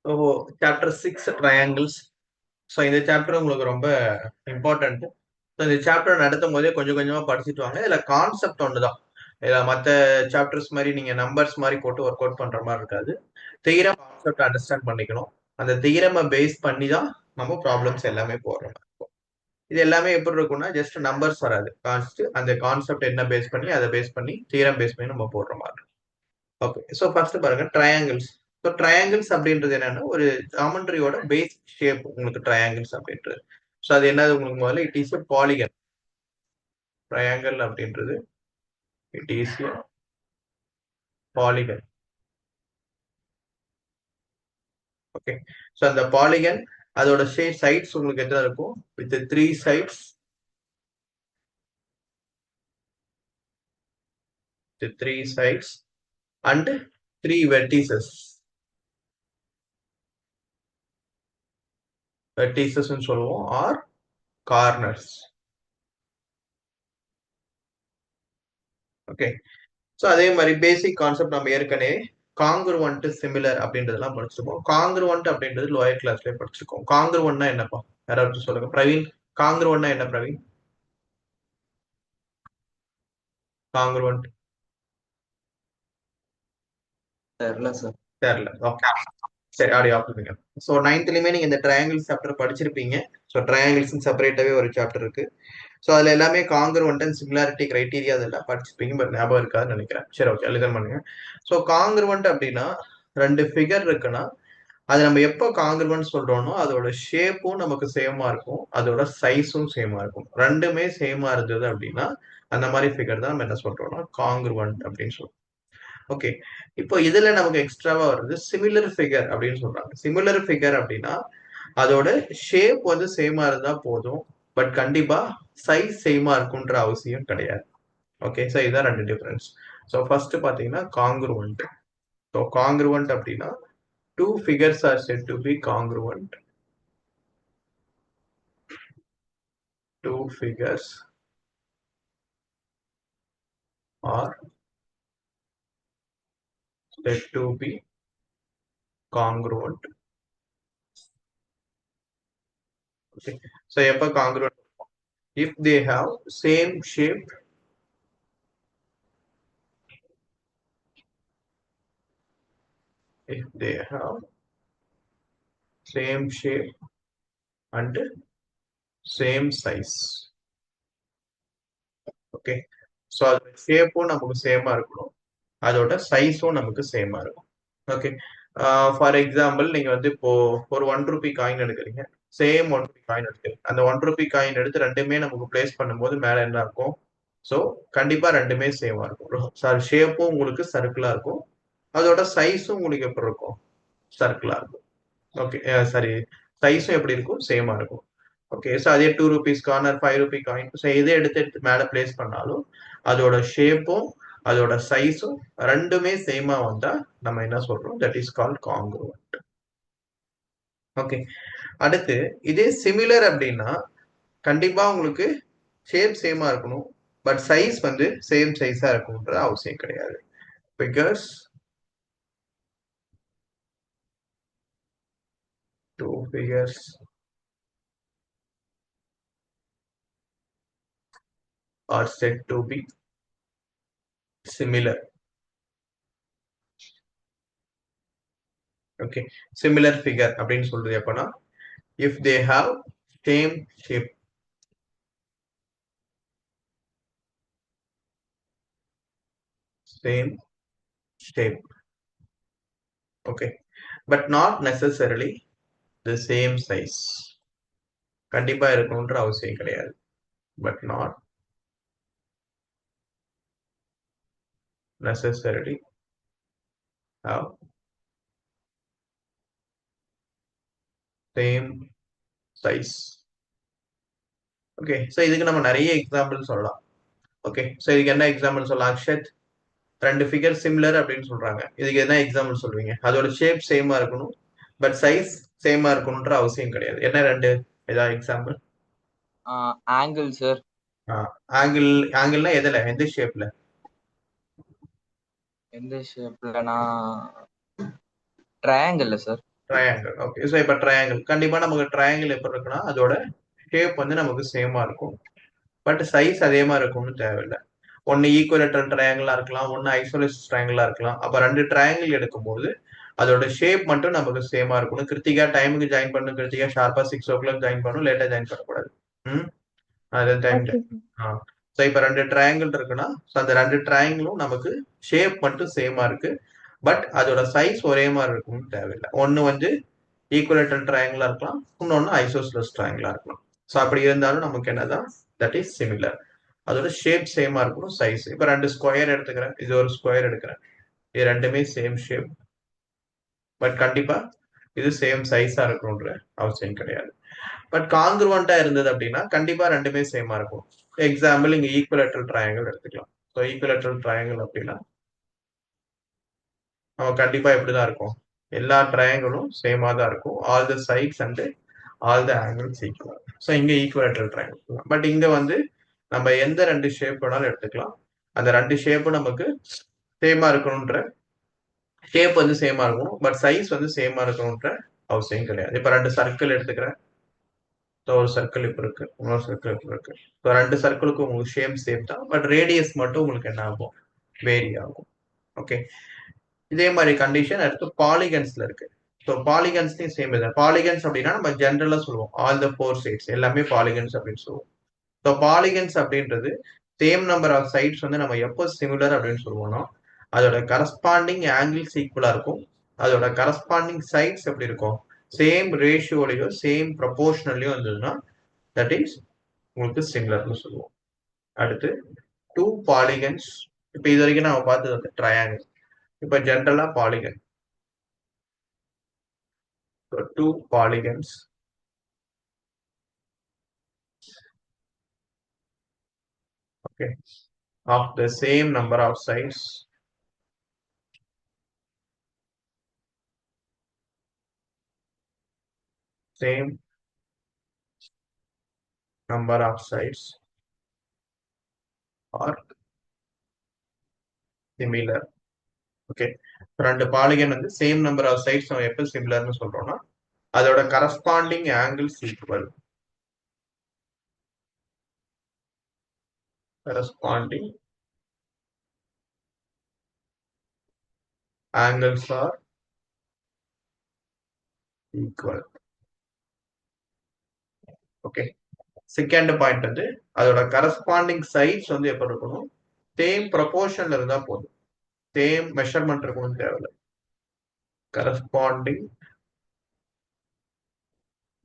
ஓ chapter 6 triangles. So இந்த chapter உங்களுக்கு ரொம்ப இம்பார்ட்டன்ட். ஸோ இந்த சாப்டர் நடத்தும் போதே கொஞ்சம் கொஞ்சமா படிச்சுட்டு வாங்க. இதுல கான்செப்ட் ஒன்று தான். இதில் மற்ற சாப்டர்ஸ் மாதிரி நீங்க நம்பர்ஸ் மாதிரி போட்டு ஒர்க் அவுட் பண்ற மாதிரி இருக்காது. தியரம் கான்செப்ட் அண்டர்ஸ்டாண்ட் பண்ணிக்கணும். அந்த தியரமை பேஸ் பண்ணி தான் நம்ம ப்ராப்ளம்ஸ் எல்லாமே போடுறோம். இது எல்லாமே எப்படி இருக்கும்னா ஜஸ்ட் நம்பர்ஸ் வராது. அந்த கான்செப்ட் என்ன பேஸ் பண்ணி அதை பேஸ் பண்ணி தியரம் பேஸ் பண்ணி நம்ம போடுற மாதிரி. ஓகே, ஸோ ஃபர்ஸ்ட் பாருங்க ட்ரையாங்கிள்ஸ். ஸோ ட்ரையாங்கிள்ஸ் அப்படின்றது என்னன்னா ஒரு ஜாமெண்ட்ரியோட பேஸ் ஷேப் உங்களுக்கு ட்ரையாங்கிள்ஸ் அப்படின்றது. ஸோ அது என்னது உங்களுக்கு முதல்ல it is a polygon. Triangle அப்படின்றது it is a polygon. Okay, so அந்த பாலிகன் அதோட சைட்ஸ் உங்களுக்கு எத்தனை இருக்கும்? With three sides, and three vertices. Vertices சொல்லுவோம் ஆர் கார்னர்ஸ். ஓகே, ஸோ அதே மாதிரி பேசிக் கான்செப்ட் நம்ம ஏற்கனவே காங்கிருவன்ட் சிமிலர் அப்படின்றதெல்லாம் படிச்சிருக்கோம். காங்கிருவன்ட் அப்படின்றது லோயர் கிளாஸ்லயே படிச்சிருக்கோம். காங்கிருவன்ட்னா என்னப்பா? யாராவது சொல்லுங்க. பிரவீன், காங்கிருவன்ட்னா என்ன பிரவீன்? காங்கிருவன்ட் தெரியல சார். தெரியல. ஓகே, சரி அப்படி ஆக்குதுங்க. ஸோ நைன்த்லயுமே நீங்க இந்த ட்ரையாங்கிள்ஸ் சாப்டர் படிச்சிருப்பீங்க. ஸோ ட்ரையாங்கிள்ஸ் செப்பரேட்டாவே ஒரு சாப்டர் இருக்கு. ஸோ அதுல எல்லாமே காங்கிருவன்ட் அண்ட் சிமிலாரிட்டி கிரைட்டீரியா அதெல்லாம் படிச்சிருப்பீங்க. பட் ஞாபகம் இருக்காதுன்னு நினைக்கிறேன். சரி, ஓகே, எழுதன் பண்ணுங்க. ஸோ காங்கிருவன்ட் அப்படின்னா ரெண்டு ஃபிகர் இருக்குன்னா அது நம்ம எப்போ காங்கிருவன்ட் சொல்றோம்னோ அதோட ஷேப்பும் நமக்கு சேமா இருக்கும், அதோட சைஸும் சேமா இருக்கும். ரெண்டுமே சேமா இருந்தது அப்படின்னா அந்த மாதிரி ஃபிகர் தான் நம்ம என்ன சொல்றோம்னா காங்கிருவன்ட் அப்படின்னு சொல்றோம். ஓகே, இப்போ இதுல நமக்கு எக்ஸ்ட்ராவா வருது சிமிலர் ஃபிகர் அப்படின்னு சொல்றாங்க. சிமிலர் ஃபிகர் அப்படின்னா அதோட ஷேப் வந்து சேமா இருந்தா போதும், பட் கண்டிப்பா சைஸ் சேமா இருக்குன்ற அவசியம் கிடையாது. ஓகே, ஸோ இதான் ரெண்டு டிஃபரன்ஸ். ஸோ ஃபர்ஸ்ட் பாத்தீங்கன்னா காங்கிருவன்ட். ஸோ காங்கிருவன்ட் அப்படின்னா two figures are said to be congruent. Two figures are said to be congruent. Okay, so எப்ப congruent? If they have same shape, if they have same shape and same size. Okay, so அதோட ஷேப்பும் நமக்கு சேமா இருக்கணும், அதோட சைஸும் நமக்கு சேமா இருக்கும். ஓகே, ஃபார் எக்ஸாம்பிள் நீங்க வந்து இப்போ ஒரு 1 ரூபி காயின் எடுக்கிறீங்க. சேம் 1 ரூபி காயின் எடுக்கிறீங்க. அந்த 1 ரூபி காயின் எடுத்து ரெண்டுமே நமக்கு பிளேஸ் பண்ணும்போது மேல என்ன இருக்கும்? ஸோ கண்டிப்பா ரெண்டுமே சேமா இருக்கும். சாரி, ஷேப்பும் உங்களுக்கு சர்க்கிளா இருக்கும், அதோட சைஸும் உங்களுக்கு எப்படி இருக்கும்? சர்க்கிளா இருக்கும். ஓகே, சாரி, சைஸும் எப்படி இருக்கும்? சேமா இருக்கும். ஓகே, ஸோ அதே 2 rupees coin R 5 Ruby coin, so எதை எடுத்து எடுத்து மேலே பிளேஸ் பண்ணாலும் அதோட ஷேப்பும் அதோட சைஸும் ரெண்டுமே சேமா வந்தா நம்ம என்ன சொல்றோம்? That is called congruent. Okay, அடுத்து இதே சிமிலர் அப்படின்னா கண்டிப்பா உங்களுக்கு ஷேப் சேமா இருக்கணும், பட் சைஸ் வந்து சேம் சைஸா இருக்கணும்ன்ற அவசியம் கிடையாது. Figures two figures are said to be similar. Okay, similar figure அப்படின்னு சொல்றது எப்பனா if they have same shape. Same shape. Okay, but not necessarily the same size. கண்டிப்பா இருக்கணும்ன்ற அவசியம் கிடையாது. But not necessarily have same size. Okay, so இதுக்கு நம்ம நிறைய example சொல்லலாம். ஓகே, ஸோ இதுக்கு என்ன எக்ஸாம்பிள் சொல்லலாம்? அக்ஷத், ரெண்டு ஃபிகர் சிமிலர் அப்படின்னு சொல்றாங்க, இதுக்கு என்ன எக்ஸாம்பிள் சொல்வீங்க? அதோட ஷேப் சேமா இருக்கணும், பட் சைஸ் சேமா இருக்கணும்ன்ற அவசியம் கிடையாது. என்ன ரெண்டு ஏதாவது எக்ஸாம்பிள்? Angle sir. ஆங்கிள். ஆங்கிள்னா எதுல, எந்த ஷேப்ல? எந்த ஷேப்லனா triangle sir. Triangle. Okay. So இப்போ ட்ரையாங்கிள் கண்டிப்பா நமக்கு ட்ரையாங்கிள் எப்படி இருக்குன்னா அதோட ஷேப் வந்து நமக்கு சேமா இருக்கும். பட் சைஸ் அதே மாதிரி இருக்கும்னு தேவையில்லை. ஒன்னு ஈக்குவலேட்டரல் ட்ரையாங்கிளா இருக்கலாம், ஒன்னு ஐசோலேஷன் ட்ரையாங்கிளா இருக்கலாம். அப்ப 2 ட்ரையாங்கிள் எடுக்கும்போது அதோட ஷேப் மட்டும் நமக்கு சேமா இருக்கணும். கிருத்திகா டைமுக்கு ஜாயின் பண்ணணும். கிருத்திகா ஷார்ப்பா 6 o'clock ஜாயின் பண்ணணும். லேட்டா ஜாயின் பண்ணக்கூடாது. ம் அது டைம். Okay sir. ஸோ இப்போ 2 ட்ரையாங்கிள் இருக்குன்னா அந்த 2 ட்ரையாங்கிளும் நமக்கு ஷேப் மட்டும் சேமா இருக்கு. பட் அதோட சைஸ் ஒரே மாதிரி இருக்கும்னு தேவையில்லை. ஒன்னு வந்து ஈக்குவலேட்டரல் ட்ரையாங்கிளா இருக்கலாம், இன்னொன்னு ஐசோஸ்லஸ் ட்ரையாங்கிளா இருக்கலாம். ஸோ அப்படி இருந்தாலும் நமக்கு என்னதான் தட் இஸ் சிமிலர். அதோட ஷேப் சேமா இருக்கணும், சைஸ். இப்போ 2 ஸ்கொயர் எடுத்துக்கிறேன், இது ஒரு ஸ்கொயர் எடுக்கிறேன். இது ரெண்டுமே சேம் ஷேப். பட் கண்டிப்பா இது சேம் சைஸா இருக்கணும்ன்ற அவசியம் கிடையாது. பட் காங்கிருவெண்டா இருந்தது அப்படின்னா கண்டிப்பா ரெண்டுமே சேமா இருக்கும். எக்ஸாம்பிள் இங்க ஈக்குவலேட்டரல் ட்ரையாங்கிள் எடுத்துக்கலாம். ஸோ ஈக்குவலேட்டரல் ட்ரையாங்கிள் அப்படின்னா நம்ம கண்டிப்பா எப்படிதான் இருக்கும், எல்லா ட்ரையாங்கிளும் சேமா தான் இருக்கும். All the sides and all the angles equal. So இங்க ஈக்குவலேட்டரல் ட்ரையாங்கிள். பட் இங்க வந்து நம்ம எந்த 2 ஷேப் வேணாலும் எடுத்துக்கலாம். அந்த 2 ஷேப்பும் நமக்கு சேமா இருக்கணும்ன்ற ஷேப் வந்து சேமா இருக்கும். பட் சைஸ் வந்து சேமா இருக்கணும்ன்ற அவசியம் கிடையாது. இப்ப 2 சர்க்கிள் எடுத்துக்கிறேன். ஒரு சர்க்கிள் இப்ப இருக்கு, இன்னொரு சர்க்கிள் இப்ப இருக்கு. இப்போ 2 சர்க்கிளுக்கு உங்களுக்கு ஷேப் சேம் தான். பட் ரேடியஸ் மட்டும் உங்களுக்கு என்ன ஆகும், வேரி ஆகும். ஓகே. இதே மாதிரி கண்டிஷன் அடுத்து பாலிகன்ஸ்ல இருக்கு. ஸோ பாலிகன்ஸ்லயும் சேம் இது. பாலிகன்ஸ் அப்படின்னா நம்ம ஜென்ரலா சொல்லுவோம் ஆல் த 4 சைட்ஸ் எல்லாமே பாலிகன்ஸ் அப்படின்னு சொல்லுவோம். ஸோ பாலிகன்ஸ் அப்படின்றது சேம் நம்பர் ஆஃப் சைட்ஸ் வந்து நம்ம எப்போ சிமிலர் அப்படின்னு சொல்லுவோம்னா அதோட கரஸ்பாண்டிங் ஆங்கிள்ஸ் ஈக்குவலா இருக்கும். அதோட கரஸ்பாண்டிங் சைட்ஸ் எப்படி இருக்கும், சேம் ரேஷியோலயோ சேம் ப்ரொபோர்ஷனல்லையோ இருந்ததுன்னா தட் இஸ் உங்களுக்கு சிமிலர்னு சொல்லுவோம். அடுத்து 2 பாலிகன்ஸ். இப்போ இது வரைக்கும் நம்ம பார்த்தது வந்து ட்ரையாங்கிள். இப்போ ஜென்ரலா polygon. 2 polygons okay of the same number of sides same number of sides are similar. Okay. 2 polygon வந்து சேம் நம்பர் ஆஃப் சைட்ஸ் நம்ம எப்போ சிமிலர்னு சொல்றோம்னா அதோட corresponding angles equal. corresponding angles are equal. Okay. Second point வந்து அதோட corresponding sides வந்து எப்படி இருக்கணும், சேம் ப்ரொபோர்ஷன்ல இருந்தா போதும். சேம் மெஷர்மெண்ட் இருக்கணும்னு தேவையில்லை. corresponding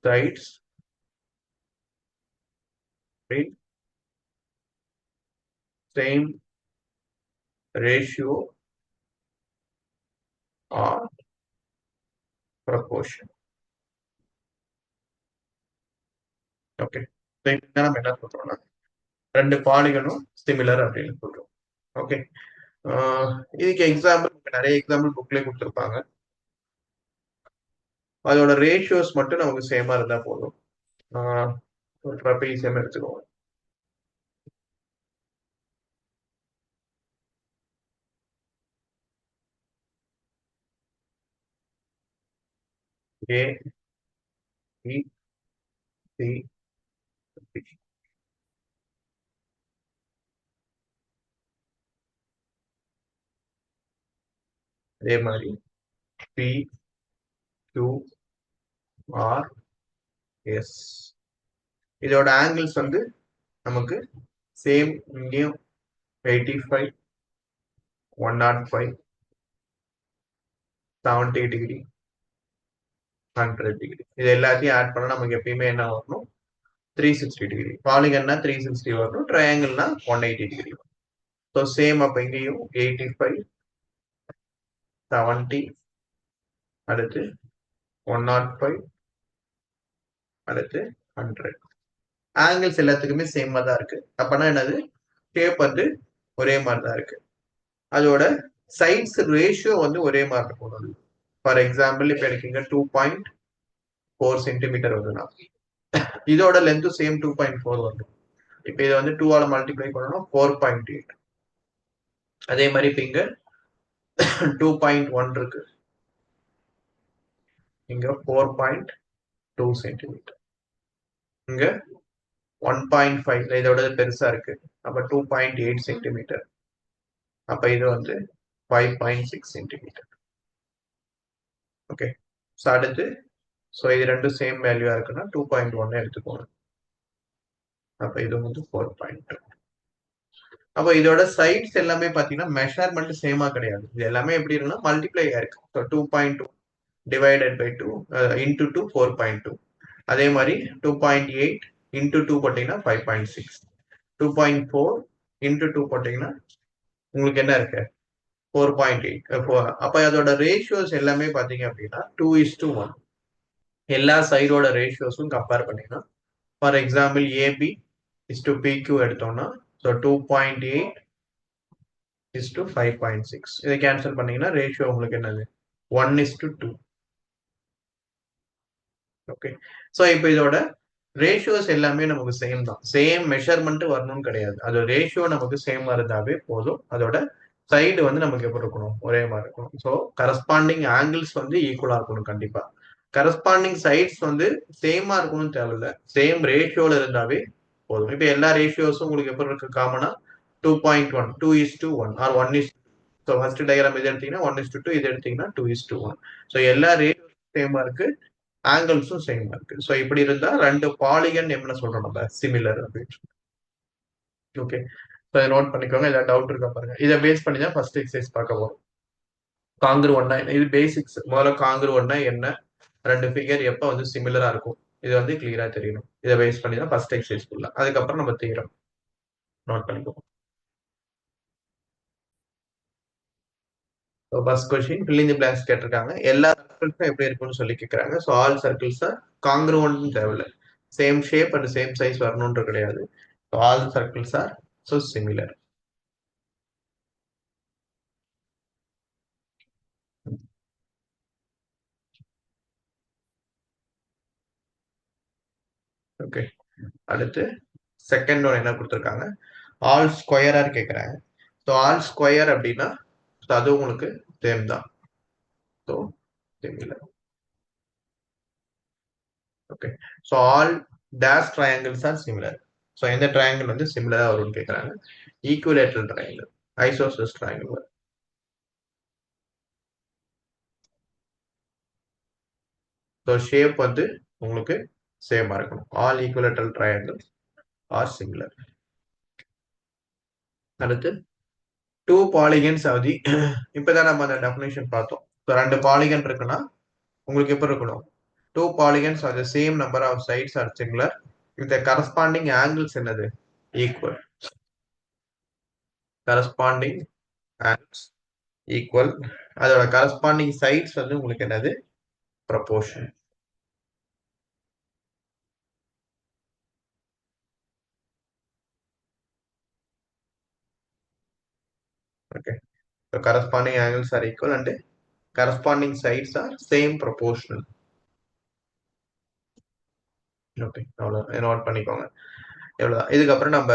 sides in same ratio or proportion. Okay. நம்ம என்ன சொல்றோம்னா 2 பாலிகனும் சிமிலர் அப்படின்னு சொல்றோம். ஓகே. இதுக்கு எக்ஸாம்பிள் நிறைய எக்ஸாம்பிள் புக்லேயே கொடுத்துருப்பாங்க. அதோட ரேஷியோஸ் மட்டும் நமக்கு சேமா இருந்தா போதும். ஒரு ட்ரபீசியம் எடுத்துக்கோங்க. ஏ பி சி டி. அதே மாதிரி பி கியூ ஆர் எஸ். இதோட ஆங்கிள்ஸ் வந்து நமக்கு சேம். இங்கேயும் 85, 105, 70 டிகிரி, 100 டிகிரி. இது எல்லாத்தையும் ஆட் பண்ணா நமக்கு எப்பயுமே என்ன வரணும், 360 டிகிரி. பாலிகன்னா 360 வரணும், ட்ரையாங்கிள்னா 180 டிகிரி. So same. அப்போ இங்கேயும் 85, 70, அடுத்து 105, அடுத்து 100. ஆங்கிள்ஸ் எல்லாத்துக்குமே சேமா தான் இருக்கு. அப்பனா என்னது, ஷேப் வந்து ஒரே மாதிரி தான் இருக்கு. அதோட சைட்ஸ் ரேஷியோ வந்து ஒரே மாதிரி இருக்கும். ஃபார் எக்ஸாம்பிள் இப்போ எனக்கு இங்க 2.4 சென்டிமீட்டர் வருதுன்னா இதோட லென்த் சேம் 2.4 வரும். இப்போ இதை வந்து 2 ஆல மல்டிப்ளை பண்ணணும் 4.8. அதே மாதிரி இப்போ இங்க 2.1 இருக்கு. இங்க 4.2 சென்டிமீட்டர், இங்க 1.5, இதோட பெருசா இருக்கு. அப்ப 2.8 சென்டிமீட்டர். அப்ப இது வந்து 5.6 சென்டிமீட்டர். ஓகே. ஸோ அடுத்து, ஸோ இது ரெண்டும் சேம் வேல்யூவா இருக்குன்னா 2.1 எடுத்துக்கோங்க. அப்ப இது வந்து 4.2. அப்போ இதோட சைட்ஸ் எல்லாமே பாத்தீங்கன்னா மெஷர்மெண்ட் சேமா கிடையாது. இது எல்லாமே எப்படி இருக்குன்னா மல்டிப்ளை ஆயிருக்கு. So 2.2 divided by 2 into 2 4.2. அதே மாதிரி 2.8 இன்டூ 2 போட்டீங்கன்னா 5.6. 2.4 இன்டூ 2 போட்டீங்கன்னா உங்களுக்கு என்ன இருக்கு? 4.8. அப்ப அதோட ரேஷியோஸ் எல்லாமே பாத்தீங்க அப்படின்னா 2:1. எல்லா சைடோட ரேஷியோஸும் கம்பேர் பண்ணீங்கன்னா, for example AB is to PQ எடுத்தோம்னா, ஸோ 2.8 இஸ் டு 5.6. இதை கேன்சல் பண்ணீங்கன்னா ரேஷியோ உங்களுக்கு என்னது? 1:2. ஓகே. ஸோ இப்போ இதோட ரேஷியோஸ் எல்லாமே நமக்கு சேம் தான். சேம் மெஷர்மெண்ட் வரணும்னு கிடையாது. அது ரேஷியோ நமக்கு சேம் இருந்தாவே போதும். அதோட சைடு வந்து நமக்கு எப்படி இருக்கணும்? ஒரே மாதிரி இருக்கணும். ஸோ கரஸ்பாண்டிங் ஆங்கிள்ஸ் வந்து ஈக்குவலா இருக்கணும் கண்டிப்பா. கரஸ்பாண்டிங் சைட்ஸ் வந்து சேமா இருக்கணும்னு தேவையில்ல. சேம் ரேஷியோல இருந்தாவே போதும். இப்போ எல்லா ரேஷியோஸும் உங்களுக்கு எப்படி இருக்கு காமனா? 2.1, 2:1 ஆர் 1:2. ஸோ ஃபர்ஸ்ட் டயக்ராம் இது எடுத்தீங்கன்னா 1:2, இது எடுத்தீங்கன்னா 2:1. ஸோ எல்லா ரேஷியோஸும் சேமா இருக்கு, ஆங்கிள்ஸும் சேமா இருக்கு. ஸோ இப்படி இருந்தா ரெண்டு பாலிகன் என்ன சொல்றோம் நம்ம? சிமிலர் அப்படின்னு. ஓகே. ஸோ இதை நோட் பண்ணிக்கோங்க. ஏதாவது டவுட் இருக்கா பாருங்க. இதை பேஸ் பண்ணி தான் ஃபர்ஸ்ட் எக்ஸசைஸ் பார்க்க போறோம். காங்கிருவன்னா இது பேசிக்ஸ். முதல்ல காங்கிருவன்னா என்ன, ரெண்டு ஃபிகர் எப்ப வந்து சிமிலரா இருக்கும், இது வந்து கிளியரா தெரியணும். இதை பேஸ் பண்ணி தான் ஃபர்ஸ்ட் எக்ஸசைஸ் ஃபுல்லா. அதுக்கப்புறம் நம்ம தீரம் நோட் பண்ணிக்குவோம். First question fill in the blanks கேட்டிருக்காங்க. எல்லா சர்க்கிள்ஸும் எப்படி இருக்கும்னு சொல்லி கேட்கறாங்க. So all circles are congruent தேவையில்ல. Same shape and same size வரணும்ன்ற கிடையாது. So all circles are so similar. Okay. அடுத்து செகண்ட் ஒன் என்ன கொடுத்துருக்காங்க? ஆல் ஸ்கொயரா கேட்கறாங்க. ஸோ ஆல் ஸ்கொயர் அப்படின்னா அது உங்களுக்கு சேம் தான். So similar. Okay. So all dash triangles are similar. So எந்த ட்ரையாங்கிள் வந்து சிமிலரா வரும்னு கேட்கறாங்க? Equilateral triangle, isosceles triangle. So shape வந்து உங்களுக்கு சேமா இருக்கணும். All equilateral triangle are similar. அடுத்து டூ பாலிகன்ஸ் ஆகுது. இப்பதான் நம்ம அந்த டெஃபினேஷன் பார்த்தோம். ஸோ ரெண்டு பாலிகன் இருக்குன்னா உங்களுக்கு எப்படி இருக்கணும்? Two polygons are the same number of sides are similar இந்த கரஸ்பாண்டிங் ஆங்கிள்ஸ் என்னது? ஈக்குவல். Corresponding angles equal. அதோட கரஸ்பாண்டிங் சைட்ஸ் வந்து உங்களுக்கு என்னது? Proportion. Okay. So corresponding angles are equal and corresponding sides are same proportional. Okay. அவ்வளோ note பண்ணிக்கோங்க. எவ்வளோதான். இதுக்கப்புறம் நம்ம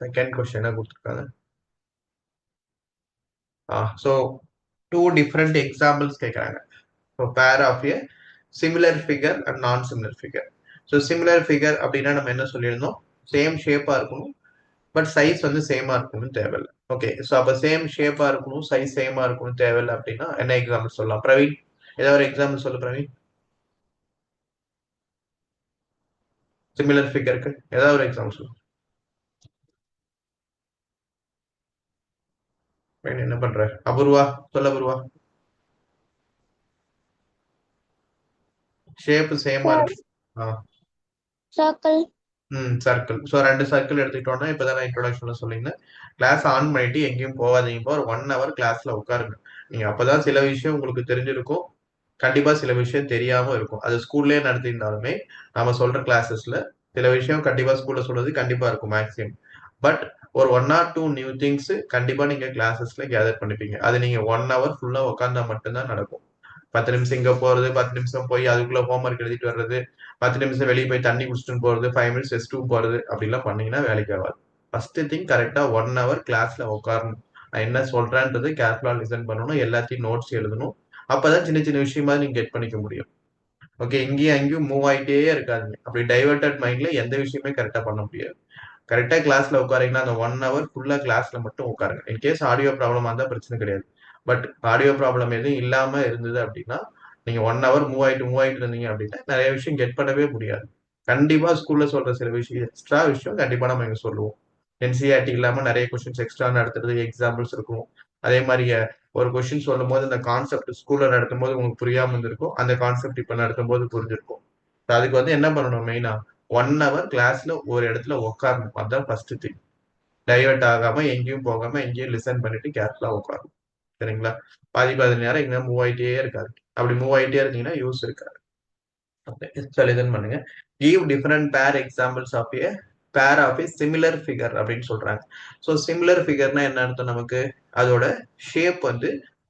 செகண்ட் கொஸ்டின் கொடுத்துருக்காங்க. ஸோ டூ டிஃப்ரெண்ட் எக்ஸாம்பிள்ஸ் கேட்குறாங்க. So pair of a similar figure and non similar figure. So similar figure அப்படின்னா நம்ம என்ன சொல்லியிருந்தோம்? சேம் ஷேப்பாக இருக்கணும், பட் சைஸ் வந்து சேமா இருக்கணும்னு தேவையில்லை. ஓகே. ஸோ அப்போ சேம் ஷேப்பா இருக்கணும், சைஸ் சேமா இருக்கணும் தேவையில்லை அப்படின்னா என்ன எக்ஸாம்பிள் சொல்லலாம்? பிரவீன், ஏதாவது ஒரு எக்ஸாம்பிள் சொல்லு பிரவீன். சிமிலர் ஃபிகருக்கு ஏதாவது ஒரு எக்ஸாம்பிள் சொல்லு. என்ன பண்ற அபூர்வா? சொல்ல அபூர்வா. ஷேப் சேமா Sir, இருக்கு. ஆ. circle. சர்க்கிள். ஸோ ரெண்டு சர்க்கிள் எடுத்துக்கிட்டோம்னா இப்பதான் நான் இன்ட்ரோடக்ஷன்ல சொல்லியிருந்தேன். கிளாஸ் ஆன் பண்ணிட்டு எங்கேயும் போகாதீங்க. ஒரு 1 hour கிளாஸ்ல உட்காருங்க. நீங்க அப்பதான் சில விஷயம் உங்களுக்கு தெரிஞ்சிருக்கும். கண்டிப்பா சில விஷயம் தெரியாம இருக்கும். அது ஸ்கூல்லயே நடத்தியிருந்தாலுமே நாம சொல்ற கிளாஸஸ்ல சில விஷயம் கண்டிப்பா ஸ்கூல்ல சொல்றது கண்டிப்பா இருக்கும் மேக்ஸிமம். பட் ஒரு 1 or 2 நியூ திங்ஸ் கண்டிப்பா நீங்க கிளாஸஸ்ல கேதர் பண்ணிப்பீங்க. அது நீங்க 1 hour ஃபுல்லா உட்காந்தா மட்டும்தான் நடக்கும். 10 நிமிஷம் இங்க போறது, 10 நிமிஷம் போய் அதுக்குள்ள ஹோம்ஒர்க் எழுதிட்டு வர்றது, 10 நிமிஷம் வெளியே போய் தண்ணி குடிச்சிட்டு போறது, 5 minutes ரெஸ்ட் ரூம் போறது அப்படிலாம் பண்ணீங்கன்னா வேலைக்கு ஆகாது. ஃபர்ஸ்ட் திங் கரெக்டா 1 hour கிளாஸ்ல உட்காரணும். நான் என்ன சொல்றேன்றது கேர்ஃபுல்லா லிசன் பண்ணணும், எல்லாத்தையும் நோட்ஸ் எழுதணும். அப்பதான் சின்ன சின்ன விஷயமா நீங்க கெட் பண்ணிக்க முடியும். ஓகே, இங்கேயும் அங்கேயும் மூவ் ஆயிட்டே இருக்காதுங்க. அப்படி டைவர்டட் மைண்ட்ல எந்த விஷயமே கரெக்டா பண்ண முடியாது. கரெக்டா கிளாஸ்ல உட்காரீங்கன்னா அந்த 1 hour ஃபுல்லா கிளாஸ்ல மட்டும் உட்காருங்க. இன்கேஸ் ஆடியோ ப்ராப்ளமா இருந்தா பிரச்சனை கிடையாது. பட் ஆடியோ ப்ராப்ளம் எதுவும் இல்லாம இருந்தது அப்படின்னா நீங்க 1 hour மூவ் ஆயிட்டு இருந்தீங்க அப்படின்னா நிறைய விஷயம் கெட் பண்ணவே முடியாது. கண்டிப்பா ஸ்கூல்ல சொல்ற சில விஷயம் எக்ஸ்ட்ரா விஷயம் கண்டிப்பா நம்ம இங்க சொல்லுவோம். என்சிஆர்டி இல்லாம நிறைய கொஸ்டின்ஸ் எக்ஸ்ட்ரா நடத்துறது எக்ஸாம்பிள்ஸ் இருக்கும். அதே மாதிரி ஒரு கொஸ்டின் சொல்லும் போது அந்த கான்செப்ட் ஸ்கூல்ல நடத்தும் போது உங்களுக்கு புரியாம இருந்திருக்கும், அந்த கான்செப்ட் இப்ப நடத்தும் போது புரிஞ்சிருக்கும். So அதுக்கு வந்து என்ன பண்ணணும் மெயினா 1 hour கிளாஸ்ல ஒரு இடத்துல உட்காரணும். அதுதான் ஃபர்ஸ்ட் திங். டைவர்ட் ஆகாம எங்கேயும் போகாம எங்கேயும் லிசன் பண்ணிட்டு கேர்ஃபுல்லா உட்காரணும். சரிங்களா? பாதி நேரம் எங்க மூவ் ஆயிட்டே இருக்காது. அப்படி மூவ் ஆயிட்டே இருந்தீங்கன்னா யூஸ் இருக்காது. லிசன் பண்ணுங்க. Give different pair examples of a pair of a similar figure அப்படின்னு சொல்றாங்க. ஸோ சிமிலர் ஃபிகர்னா என்ன அர்த்தம் நமக்கு? அதோட ஷேப் வந்து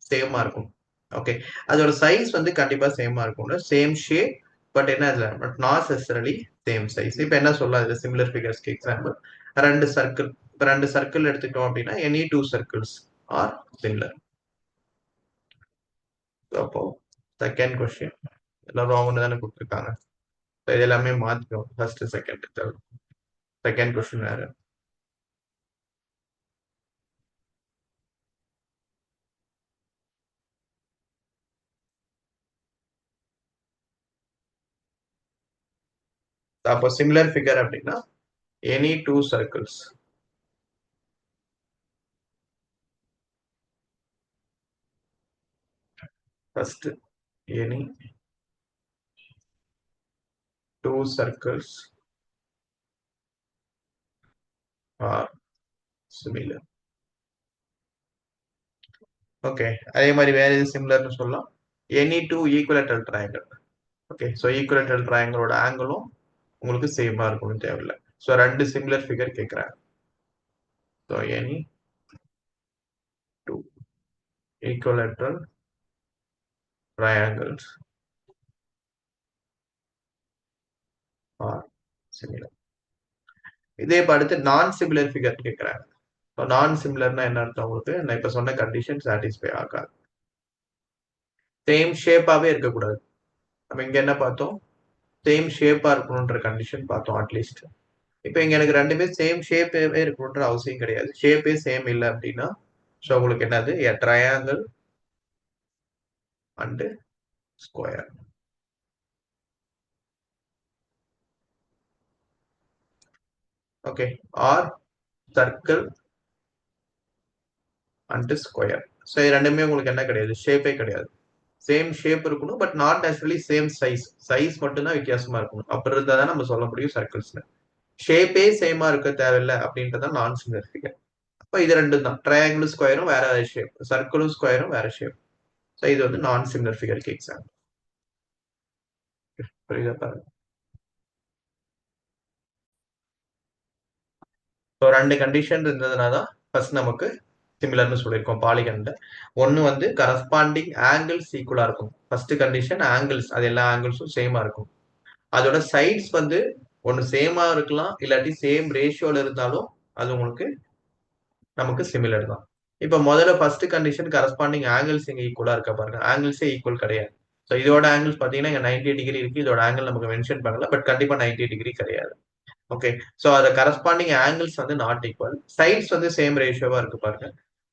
சேமா இருக்கும். ஓகே, அதோட சைஸ் வந்து கண்டிப்பா சேமா இருக்கும். சேம் ஷேப் பட் என்ன அதுல but not necessarily same size. இப்போ என்ன சொல்லலாம் இதுல சிமிலர் ஃபிகர்ஸ்க்கு எக்ஸாம்பிள்? ரெண்டு சர்க்கிள். இப்போ ரெண்டு சர்க்கிள் எடுத்துக்கிட்டோம் அப்படின்னா any two circles are similar. அப்போ செகண்ட் கொஸ்டின் எல்லாம் ராங்னு தானே கொடுத்துருக்காங்க. இது எல்லாமே மாத்திக்கும் first second third. Second question வேற. அப்போ சிமிலர் ஃபிகர் அப்படின்னா any two circles. First any two circles are similar. Okay, அதே மாதிரி வேற எது சிமிலர்னு சொல்லலாம்? Any two equilateral triangle. Okay, so equilateral ட்ரையாங்கிளோட ஆங்கிளும் உங்களுக்கு சேமா இருக்கணும்னு தேவையில்லை. ஸோ ரெண்டு சிமிலர் ஃபிகர் கேட்குறாங்க. So any two equilateral triangles are similar. இதே இப்போ அடுத்து நான் சிமிலர் ஃபிகர் கேட்குறாங்க. நான் சிமிலர்னா என்ன அர்த்தம் உங்களுக்கு? நான் இப்ப சொன்ன கண்டிஷன் சாட்டிஸ்ஃபை ஆகாது. சேம் ஷேப்பாவே இருக்கக்கூடாது. நம்ம இங்க என்ன பார்த்தோம்? சேம் ஷேப்பா இருக்கணும்ன்ற கண்டிஷன் பார்த்தோம் அட்லீஸ்ட். இப்போ இங்க எனக்கு ரெண்டுமே சேம் ஷேப்பே இருக்கணும்ன்ற அவசியம் கிடையாது. ஷேப்பே சேம் இல்லை அப்படின்னா ஸோ உங்களுக்கு என்னது triangle and square. Okay, or circle and square. So இது ரெண்டுமே உங்களுக்கு என்ன கிடையாது? ஷேப்பே கிடையாது. சேம் ஷேப் இருக்கணும் but not necessarily same size. Size மட்டும்தான் வித்தியாசமா இருக்கணும். அப்படி இருந்தா தான் நம்ம சொல்ல முடியும் சர்க்கிள்ஸ்ல. ஷேப்பே சேமா இருக்க தேவையில்லை அப்படின்றத நான் சிமிலர் ஃபிகர். அப்ப இது ரெண்டும் தான். ட்ரையாங்கிள் ஸ்கொயரும் வேற ஷேப், சர்க்கிளும் ஸ்கொயரும் வேற ஷேப். ஸோ இது வந்து நான் சிமிலர் ஃபிகருக்கு எக்ஸாம்பிள். புரியுதா பாருங்க. ஸோ ரெண்டு கண்டிஷன் இருந்ததுனா தான் ஃபர்ஸ்ட் நமக்கு சிமிலர்னு சொல்லியிருக்கோம் பாலிகன்ல. ஒன்னு வந்து கரஸ்பாண்டிங் ஆங்கிள்ஸ் ஈக்குவலா இருக்கும். ஃபர்ஸ்ட் கண்டிஷன் ஆங்கிள்ஸ், அது எல்லா ஆங்கிள்ஸும் சேமா இருக்கும். அதோட சைட்ஸ் வந்து ஒன்னு சேமா இருக்கலாம், இல்லாட்டி சேம் ரேஷியோல இருந்தாலும் அது உங்களுக்கு நமக்கு சிமிலர் தான். இப்ப முதல்ல ஃபர்ஸ்ட் கண்டிஷன் கரஸ்பாண்டிங் ஆங்கிள்ஸ் இங்க ஈக்குவலா இருக்க பாருங்க. ஆங்கிள்ஸே ஈக்குவல் கிடையாது. ஸோ இதோட ஆங்கிள்ஸ் பாத்தீங்கன்னா இங்க 90 டிகிரி இருக்கு. இதோட ஆங்கிள் நமக்கு மென்ஷன் பண்ணல, பட் கண்டிப்பா 90 டிகிரி கிடையாது. ஓகே, ஸோ அது கரஸ்பாண்டிங் ஆங்கிள்ஸ் வந்து நாட் ஈக்குவல். சைட்ஸ் வந்து சேம் ரேஷியோவா இருக்கு பாருங்க.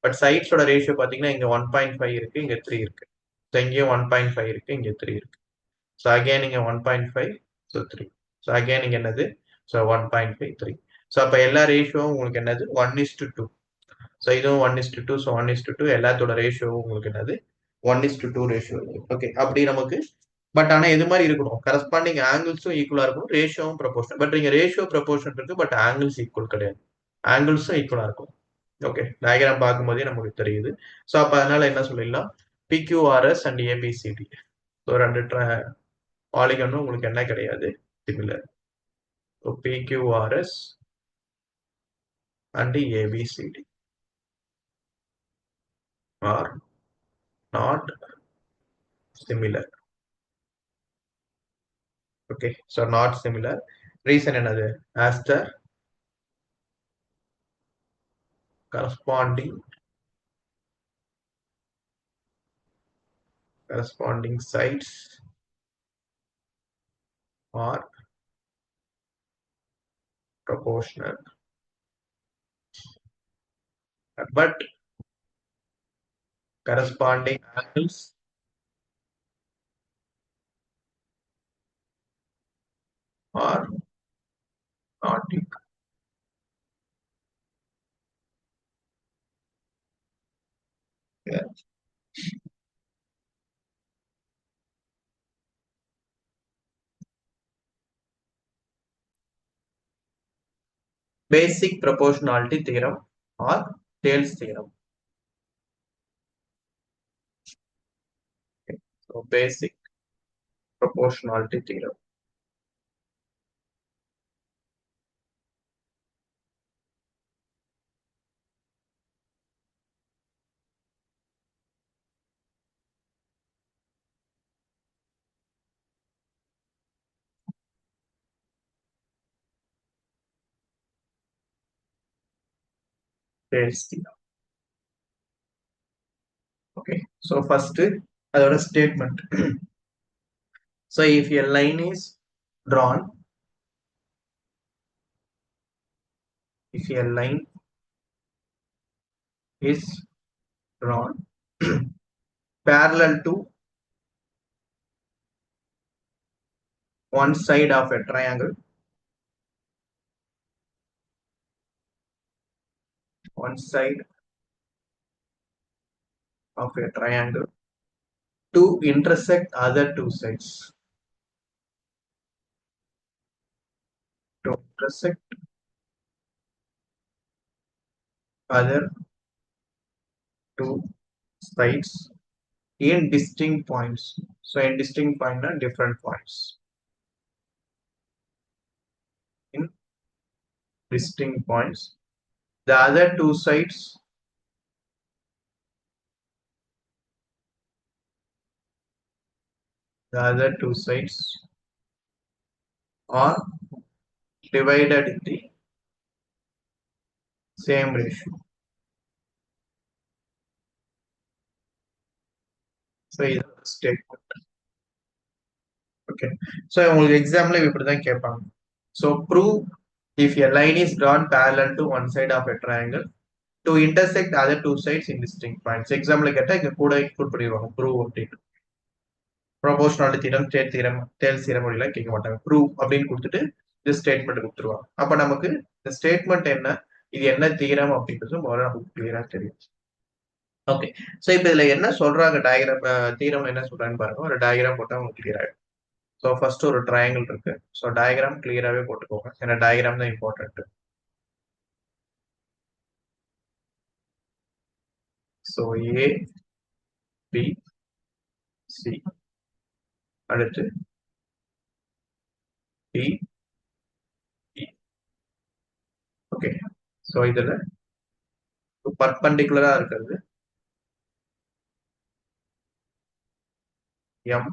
பட் சைட்ஸோட ரேஷியோ பாத்தீங்கன்னா இங்க 1.5 இருக்கு, இங்க 3 இருக்கு. ஸோ இங்கேயும் 1.5 இருக்கு, இங்க 3 இருக்கு. ஸோ அகைன் இங்க 1.5, ஸோ 3. ஸோ அகைன் இங்க என்னது? ஸோ 1.5, 3. ஸோ அப்ப எல்லா ரேஷியோவும் உங்களுக்கு என்னது? 1:2. ஸோ இதுவும் 1:2. ஸோ 1:2 எல்லாத்தோட ரேஷியோவும் உங்களுக்கு என்னது? 1:2 ரேஷியோ. ஓகே, அப்படி நமக்கு பட் ஆனா எது மாதிரி இருக்கணும்? கரஸ்பாண்டிங் ஆங்கிள்ஸும் ஈக்குவலா இருக்கணும், ரேஷியோவும் ப்ரொபோர்ஷன். பட் இங்க ரேஷியோ ப்ரொபோர்ஷன் இருக்கு, பட் ஆங்கிள்ஸ் ஈக்குவல் கிடையாது. ஆங்கிள்ஸும் ஈக்குவலா இருக்கும். ஓகே, டயக்ராம் பார்க்கும்போதே நமக்கு தெரியுது. ஸோ அப்ப அதனால என்ன சொல்லிடலாம்? PQRS and ABCD. ஸோ ரெண்டு பாலிகனும் உங்களுக்கு என்ன கிடையாது? Similar. So PQRS and ABCD are not similar. Okay, so not similar. Reason என்னது? As the corresponding sides are proportional, but corresponding angles are not equal. Yeah. Basic proportionality theorem or Thales theorem. Okay. So basic proportionality theorem. Thales theorem. Okay. So first, அதோட statement. So if a line is drawn, if a line is drawn parallel to one side of a triangle, one side of a triangle to intersect other two sides, to intersect other two sides in distinct points. So in distinct point are different points. In distinct points, the other two sides are divided in the same ratio. So இது statement. Okay. So உங்களுக்கு எக்ஸாம்ல இப்படிதான் கேட்பாங்க. So prove if a line is drawn parallel to one side of a triangle to intersect other two sides in distinct points. எக்ஸாம்ல கேட்டா இங்க கூட include பண்ணிடுவாங்க prove அப்படின்னு. Proportionality theorem, state theorem, தேல்ஸ் theorem அப்படிலாம் கேட்க மாட்டாங்க. ப்ரூவ் அப்படின்னு கொடுத்துட்டு இந்த ஸ்டேட்மெண்ட் கொடுத்துருவாங்க. அப்ப நமக்கு இந்த ஸ்டேட்மெண்ட் என்ன, இது என்ன தியரம் அப்படின்றது முதல்ல நமக்கு கிளியரா தெரியும். ஓகே. ஸோ இப்போ இதுல என்ன சொல்றாங்க, டயக்ராம் தியரம் என்ன சொல்றாங்கன்னு பாருங்க. ஒரு டயக்ராம் போட்டா உங்களுக்கு கிளியர் ஆயிடும். ஸோ ஃபர்ஸ்ட் ஒரு ட்ரையாங்கிள் இருக்கு. ஸோ டயக்ராம் கிளியராகவே போட்டுக்கோங்க, ஏன்னா டயக்ராம் தான் இம்பார்ட்டன்ட். ஸோ ஏ பி சி, அடுத்து டி இ. ஓகே. ஸோ இதுல பர்பண்டிகுலரா இருக்கிறது எம்.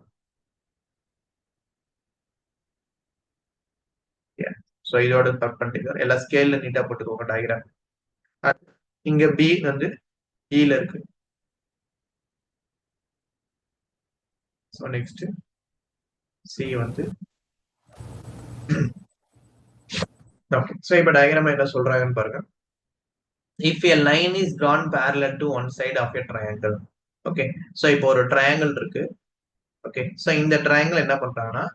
ஸோ இதோட பர்பண்டிகுலர் எல்லா ஸ்கேல்ல நீட்டா போட்டுக்கோங்க டயக்ராம். இங்க பி வந்து ஈல இருக்கு. ஸோ நெக்ஸ்ட் சி வந்து ஓகே. ஸோ இப்போ டயக்ராம் என்ன சொல்றாங்கன்னு பாருங்க. If a line is drawn parallel to one side of a triangle. Okay. So இப்போ ஒரு ட்ரையாங்கிள் இருக்கு. ஓகே. ஸோ இந்த ட்ரையாங்கிள் என்ன பண்றாங்கன்னா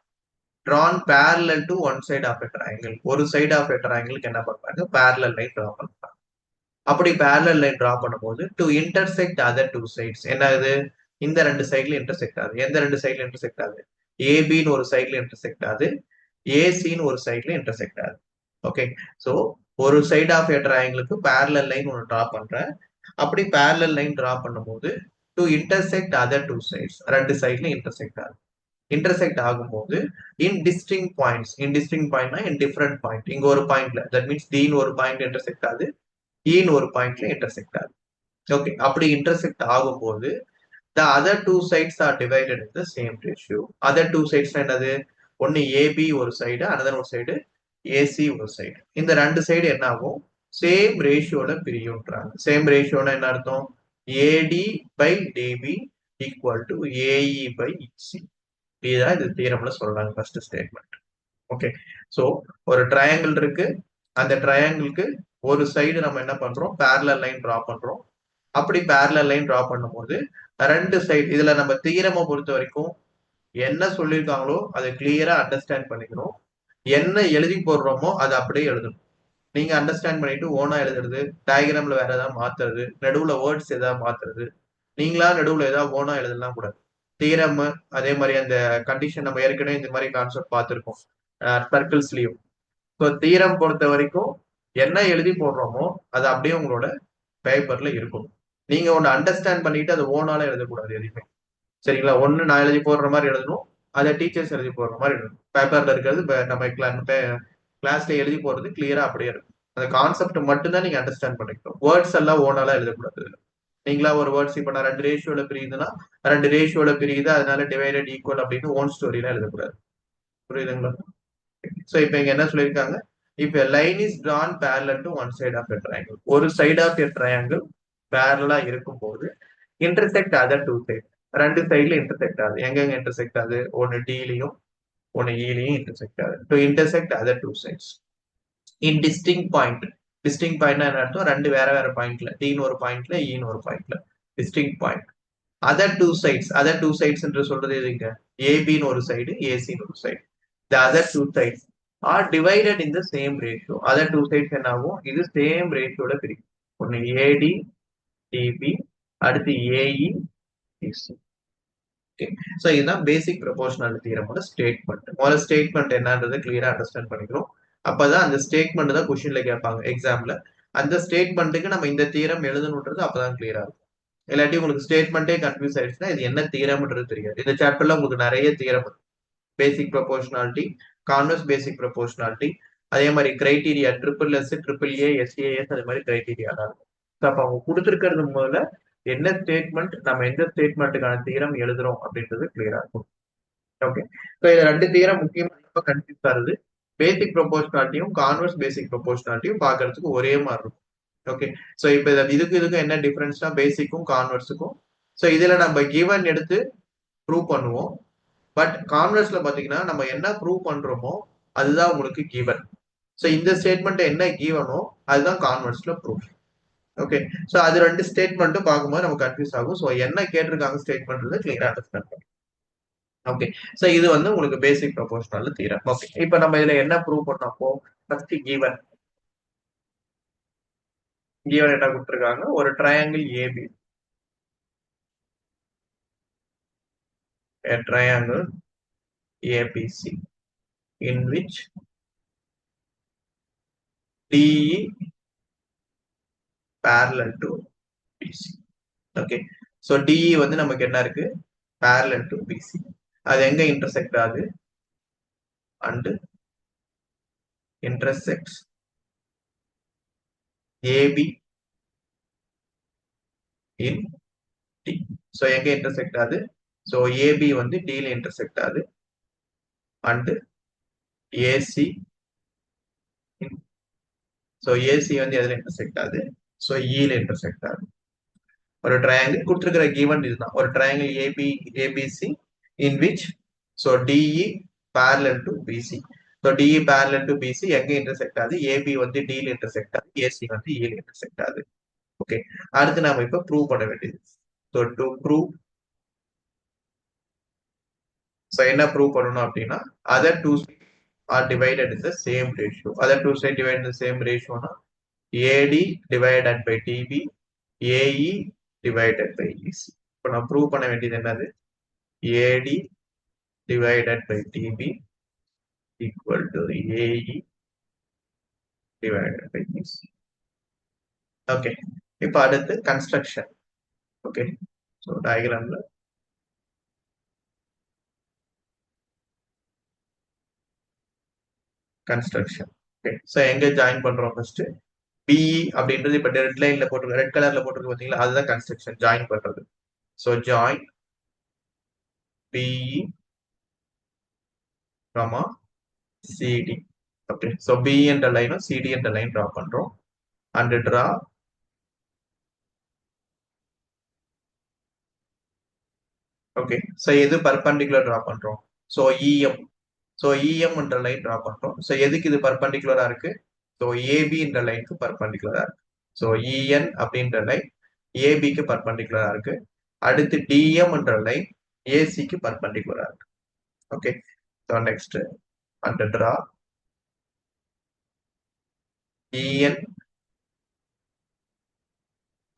drawn parallel to one side of a triangle. ஒரு சைடு ஆஃப் a triangleக்கு என்ன பண்றாங்க, parallel லைன் டிரா பண்றாங்க. அப்படி parallel லைன் டிரா பண்ணும்போது to intersect other two sides என்ன ஆகுது, இந்த ரெண்டு சைடுல இன்டர்செக்ட் ஆகுது. எந்த ரெண்டு சைடுல இன்டர்செக்ட் ஆகுது, ஏபின்னு ஒரு சைடுல இன்டர்செக்ட் ஆகுது, ஏசின்னு ஒரு சைடுல இன்டர்செக்ட் ஆகுது. ஓகே. ஸோ ஒரு சைடு ஆஃப் ஏ ட்ரையாங்கிளுக்கு parallel லைன் ஒன்று டிரா பண்றேன். அப்படி parallel லைன் டிரா பண்ணும்போது to intersect other two sides, ரெண்டு சைடுல இன்டர்செக்ட் ஆகுது. இன்டர்செக்ட் ஆகும்போது in distinct points, in distinct பாயிண்ட்னா இன் டிஃபரெண்ட் பாயிண்ட், இங்க ஒரு பாயிண்ட்ல, தட் மீன்ஸ் டின்னு ஒரு பாயிண்ட் இன்டர்செக்ட் ஆகுது, ஈன்னு ஒரு பாயிண்ட்ல இன்டர்செக்ட் ஆகுது. ஓகே. அப்படி இன்டர்செக்ட் ஆகும்போது the other two sides are divided in the same ratio. other two sides என்னது, ஒன்னு ஏபி ஒரு சைடு, அனதர் ஒரு சைடு ஏசி ஒரு சைடு. இந்த ரெண்டு சைடு என்ன ஆகும், சேம் ரேஷியோல பிரியும்ன்றாங்க. சேம் ரேஷியோனா என்ன அர்த்தம், AD by DB equal to AE by EC. இதுதான் இது தியரம்ல சொல்றாங்க ஃபர்ஸ்ட் ஸ்டேட்மெண்ட். ஓகே. ஸோ ஒரு ட்ரையாங்கிள் இருக்கு. அந்த ட்ரையாங்கிளுக்கு ஒரு சைடு நம்ம என்ன பண்றோம், பேரலல் லைன் டிரா பண்றோம். அப்படி பேரலல் லைன் டிரா பண்ணும்போது ரெண்டு சைடு இதுல நம்ம தியரமை பொறுத்த வரைக்கும் என்ன சொல்லியிருக்காங்களோ அதை கிளியரா அண்டர்ஸ்டாண்ட் பண்ணிக்கணும். என்ன எழுதி போடுறோமோ அதை அப்படியே எழுதணும். நீங்க அண்டர்ஸ்டாண்ட் பண்ணிட்டு ஓனா எழுதுறது, டயக்ராம்ல வேற ஏதாவது மாத்துறது, நடுவுல வேர்ட்ஸ் ஏதாவது மாத்துறது, நீங்களா நடுவுல ஏதாவது ஓனா எழுதலாம் கூடாது. தியரம் அதே மாதிரி அந்த கண்டிஷன் நம்ம ஏற்கனவே இந்த மாதிரி கான்செப்ட் பார்த்துருக்கோம் சர்க்கிள்ஸ்லயும். ஸோ தியரம் பொறுத்த வரைக்கும் என்ன எழுதி போடுறோமோ அது அப்படியே உங்களோட பேப்பர்ல இருக்கும். நீங்க ஒன்னு அண்டர்ஸ்டாண்ட் பண்ணிட்டு அதை ஓனால எழுதக்கூடாது எதுவுமே. சரிங்களா? ஒன்னு நான் எழுதி போடுற மாதிரி எழுதணும், அதை டீச்சர்ஸ் எழுதி போடுற மாதிரி எழுதணும். பேப்பர்ல இருக்கிறது நம்ம கிளாஸ்ல எழுதி போடுறது கிளியரா அப்படியே இருக்கும். அந்த கான்செப்ட் மட்டும்தான் நீங்க அண்டர்ஸ்டாண்ட் பண்ணிக்கணும். வேர்ட்ஸ் எல்லாம் ஓனாலாம் எழுதக்கூடாது. நீங்களா ஒரு வேர்ட்ஸ் இப்ப நான் 2 ரேஷியோல பிரியுதுன்னா 2 ரேஷியோல பிரியுது அதனால டிவைடட் ஈக்குவல் அப்படின்னு ஓன் ஸ்டோரிலாம் எழுதக்கூடாது. புரியுதுங்களா? சோ இப்ப இங்க என்ன சொல்லியிருக்காங்க, இப்ப line is drawn parallel to one side of a triangle. ஒரு சைடு ஆஃப் a triangle பேரலா இருக்கும் போது இன்டர்செக்ட் அதர் டூ சைடு. ரெண்டு சைடுல இன்டர்செக்ட் ஆகுது. எங்கெங்க இன்டர்செக்ட் ஆகுது? ஒன்னு டிலையும் ஒன்னு ஈலையும் இன்டர்செக்ட் ஆகுது. To intersect other two sides in distinct point. Distinct பாயிண்ட்னா என்ன அர்த்தம்? ரெண்டு வேற வேற பாயிண்ட்ல, டின்னு ஒரு பாயிண்ட்ல ஈன்னு ஒரு பாயிண்ட்ல டிஸ்டிங் பாயிண்ட். அதர் டூ சைட்ஸ் என்று சொல்றது எதுங்க? ஏபின்னு ஒரு சைடு, ஏசின்னு ஒரு side. The other two sides are divided in the same ratio. Other two sides என்ன ஆகும்? இது சேம் ரேஷியோட பிரிக்கும். ஒன்னு ஏடி டிபி, அடுத்து ஏஇ டிசி. ஓகே. ஸோ இதுதான் பேசிக் ப்ரொபோர்ஷனாலிட்டி தியரமோட ஸ்டேட்மெண்ட். முதல்ல ஸ்டேட்மெண்ட் என்னன்றதை கிளியரா அண்டர்ஸ்டாண்ட் பண்ணிக்கிறோம். அப்பதான் அந்த ஸ்டேட்மெண்ட் தான் கொஸ்டின்ல கேட்பாங்க எக்ஸாம்ல. அந்த ஸ்டேட்மெண்ட்டுக்கு நம்ம இந்த தியரம் எழுதணுன்றது அப்பதான் கிளியரா இருக்கும். இல்லாட்டி உங்களுக்கு ஸ்டேட்மெண்ட்டே கன்ஃபியூஸ் ஆயிடுச்சுன்னா இது என்ன தியரம்ன்றது தெரியாது. இந்த சாப்டர்ல உங்களுக்கு நிறைய theorem, basic proportionality, converse basic proportionality, அதே மாதிரி criteria triple S, triple A, SAS, அது மாதிரி கிரைட்டீரியா தான் இருக்கும். அப்ப அவங்க கொடுத்துருக்கிறது முதல்ல என்ன ஸ்டேட்மெண்ட், நம்ம எந்த ஸ்டேட்மெண்ட்டுக்கான தீரம் எழுதுறோம் அப்படின்றது கிளியரா இருக்கும். ஓகே. ஸோ இது ரெண்டு தீரம் முக்கியமா கன்ஃபியூஸ் ஆகுது. பேசிக் ப்ரொபோர்ஷனாலிட்டியும் கான்வெர்ஸ் பேசிக் ப்ரொபோர்ஷனாலிட்டியும் பார்க்கறதுக்கு ஒரே மாதிரி இருக்கும். ஓகே. ஸோ இப்போ இதுக்கும் என்ன டிஃபரன்ஸ்னா பேசிக்கும் கான்வெர்ஸுக்கும். ஸோ இதுல நம்ம கிவன் எடுத்து ப்ரூவ் பண்ணுவோம். பட் கான்வெர்ஸ்ல பாத்தீங்கன்னா நம்ம என்ன ப்ரூவ் பண்றோமோ அதுதான் உங்களுக்கு கிவன். ஸோ இந்த ஸ்டேட்மெண்ட் என்ன கிவனோ அதுதான் கான்வெர்ஸ்ல ப்ரூஃப். ஓகே. ஸோ அது ரெண்டு ஸ்டேட்மெண்ட்டும் பார்க்கும்போது நமக்கு கன்ஃபியூஸ் ஆகும். ஸோ என்ன கேட்டிருக்காங்க ஸ்டேட்மெண்ட் கிளியரா அண்டர்ஸ்டாண்ட் பண்ணும். ஓகே. ஸோ இது வந்து உங்களுக்கு பேசிக் ப்ரொபோர்ஷனல் தீரம். ஓகே. இப்போ நம்ம இதுல என்ன ப்ரூவ் பண்ணப்போ ஃபர்ஸ்ட் கிவன் என்ன கொடுத்துருக்காங்க? ஒரு triangle AB, a triangle ABC in which DE parallel to BC. Okay. So DE வந்து நமக்கு என்ன இருக்கு? parallel to BC. அது எங்க இன்டர்செக்ட் ஆகுது? And intersects AB in D. So எங்க இன்டர்செக்ட் ஆகுது? ஸோ ஏபி வந்து டில இன்டர்செக்ட் ஆகுது அண்ட் ஏசி. ஸோ ஏசி வந்து எதுல இன்டர்செக்ட் ஆகுது? ஸோ இல இன்டர்செக்ட் ஆகுது. ஒரு ட்ரையாங்கிள் கொடுத்துருக்கிற கிவன் இதுதான். ஒரு triangle ABC in which so DE parallel to BC. So DE parallel to BC எங்க இன்டர்செக்ட் ஆகுது? ஏபி வந்து டில இன்டர்செக்ட் ஆகுது, ஏசி வந்து இல இன்டர்செக்ட் ஆகுது. ஓகே. அடுத்து நாம இப்ப ப்ரூவ் பண்ண வேண்டியது. ஸோ டு ப்ரூவ், ஸோ என்ன ப்ரூவ் பண்ணணும் அப்படின்னா other two are divided in the same ratio. Other two side divide in the same ரேஷியோனா AD divided by DB, AE divided by EC. இப்போ நான் ப்ரூவ் பண்ண வேண்டியது என்னது? AD divided by TB equal to AE divided by BC. Okay. இப்போ அடுத்து construction. Okay. So டயக்ராம்ல construction. Okay. So எங்க ஜாயின் பண்றோம்? ஃபர்ஸ்ட் பிஇ அப்படின்றது இப்போ ரெட் லைன்ல போட்டிருக்கு, ரெட் கலர்ல போட்டிருக்கு பாத்தீங்களா? அதுதான் கன்ஸ்ட்ரக்ஷன், ஜாயின் பண்றது. So join BE comma CD. Okay. So BE என்ற லைனும் சிடி என்ற லைன் டிரா பண்றோம். And draw okay. ஸோ எது பர்பண்டிகுலர் டிரா பண்றோம்? ஸோ இஎம் ஸோ இஎம்ன்ற லைன் ட்ரா பண்றோம். ஸோ எதுக்கு இது பர்பண்டிகுலரா இருக்கு? ஸோ ஏபின்ற லைனுக்கு பர்பண்டிகுலரா இருக்கு. ஸோ இஎன் அப்படின்ற லைன் ஏபிக்கு பர்பண்டிகுலரா இருக்கு. அடுத்து டிஎம்ன்ற லைன் ஏசிக்கு பர்பண்டிகுலரா இருக்கு. ஓகே, ஸோ நெக்ஸ்ட் அந்த ட்ரா இஎன்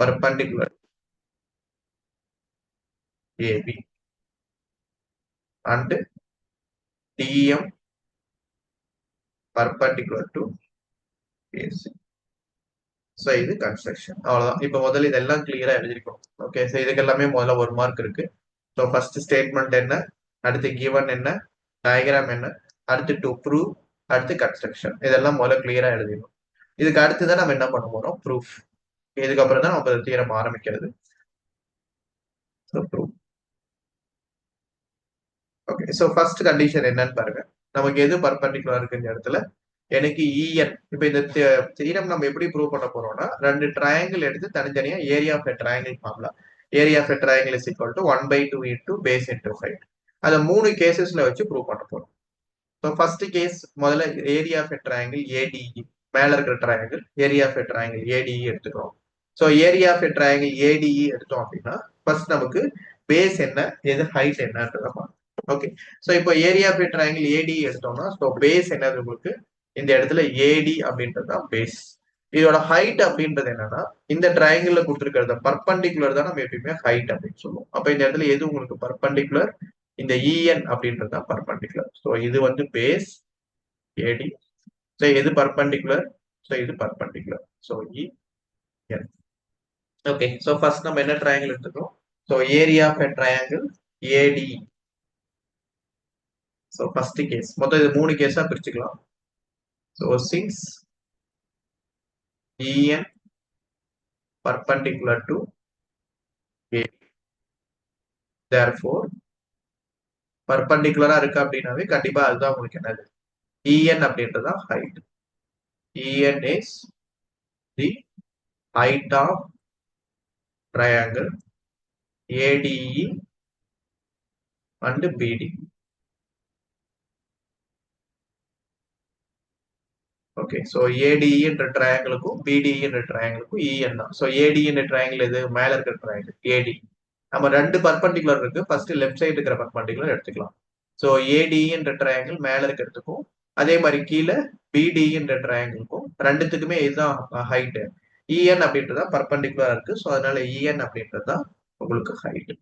perpendicular AB and DM perpendicular to AC. So இது கன்ஸ்ட்ரக்ஷன். அவ்வளவுதான். இப்போ முதல்ல இதெல்லாம் கிளியரா எழுதிருக்கோம். ஓகே, ஸோ இதுக்கு எல்லாமே முதல்ல ஒரு மார்க் இருக்கு. ஸோ ஃபர்ஸ்ட் ஸ்டேட்மெண்ட் என்ன, அடுத்து கிவன் என்ன, டயக்ராம் என்ன, அடுத்து டு ப்ரூவ், அடுத்து கன்ஸ்ட்ரக்ஷன், இதெல்லாம் முதல்ல கிளியரா எழுதிடணும். இதுக்கு அடுத்துதான் நம்ம என்ன பண்ண போறோம்? ப்ரூஃப். இதுக்கப்புறம் தான் நம்ம தியரம் ஆரம்பிக்கிறது. So prove. Okay, so first condition என்னன்னு பாருங்க. நமக்கு எது பர்பண்டிகுலர் இருக்கு இந்த இடத்துல? எனக்கு இஎன். இப்போ இந்த தியரம் நம்ம எப்படி ப்ரூவ் பண்ண போறோம்னா, ரெண்டு ட்ரையாங்கிள் எடுத்து தனித்தனியா ஏரியா ஆஃப் எ ட்ரையாங்கிள் பண்ணலாம். Area of a triangle is equal to 1/2 into base into height. அதை 3 கேசஸ்ல வச்சு ப்ரூவ் பண்ண போறோம். ஸோ ஃபர்ஸ்ட் கேஸ் முதல்ல area of a triangle ADE, மேல இருக்கிற triangle area of a triangle ADE எடுத்துக்கிறோம். So area of a triangle ADE எடுத்தோம் அப்படின்னா ஃபர்ஸ்ட் நமக்கு பேஸ் என்ன, எது ஹைட் என்னன்றத பார்க்கணும். ஓகே, ஸோ இப்போ area of a triangle ADE எடுத்தோம்னா ஸோ பேஸ் என்னது உங்களுக்கு இந்த இடத்துல ஏடி அப்படின்றது தான் பேஸ். இதோட ஹைட் அப்படின்றது என்னன்னா இந்த ட்ரையாங்கிள் கொடுத்துருக்கிறத பர்பண்டிகுலர் தான் நம்ம எப்பயுமே ஹைட் அப்படின்னு சொல்லுவோம். அப்ப இந்த இடத்துல எது உங்களுக்கு பர்பண்டிகுலர்? இந்த இஎன் அப்படின்றது தான் பர்பண்டிகுலர். ஸோ இது வந்து பேஸ் ஏடி. ஸோ எது பர்பண்டிகுலர்? ஸோ இது perpendicular. So EN. Okay, so first நம்ம என்ன ட்ரையாங்கிள் எடுத்துக்கிறோம்? So area of a triangle AD. So first case மொத்தம் இது 3 கேஸா பிரிச்சுக்கலாம். So since EN perpendicular to AD, therefore perpendicular இருக்கு அப்படின்னாவே கண்டிப்பா அதுதான் உங்களுக்கு என்னது? EN அப்படின்றதா height. EN is the height of triangle ADE and BD. Okay, so ADE என்ற ட்ரையாங்கிளுக்கும் பிடிஇ என்ற ட்ரையாங்கிளுக்கும் இஎன் தான். ஸோ ஏடி என்ற ட்ரையாங்கிள் எது? மேல இருக்கிற ட்ரையாங்கிள் ஏடி. நம்ம ரெண்டு பர்பண்டிகுலர் இருக்கு. ஃபர்ஸ்ட் லெஃப்ட் சைடு இருக்கிற பர்பண்டிகுலர் எடுத்துக்கலாம். ஸோ ஏடிஇ என்ற ட்ரையாங்கிள் மேல இருக்கிறதுக்கும் அதே மாதிரி கீழே பிடிஇ என்ற ட்ரையாங்கிளுக்கும் ரெண்டுத்துக்குமே இதுதான் ஹைட். இஎன் அப்படின்றதா பர்பண்டிகுலரா இருக்கு. ஸோ அதனால இஎன் அப்படின்றது தான் உங்களுக்கு height.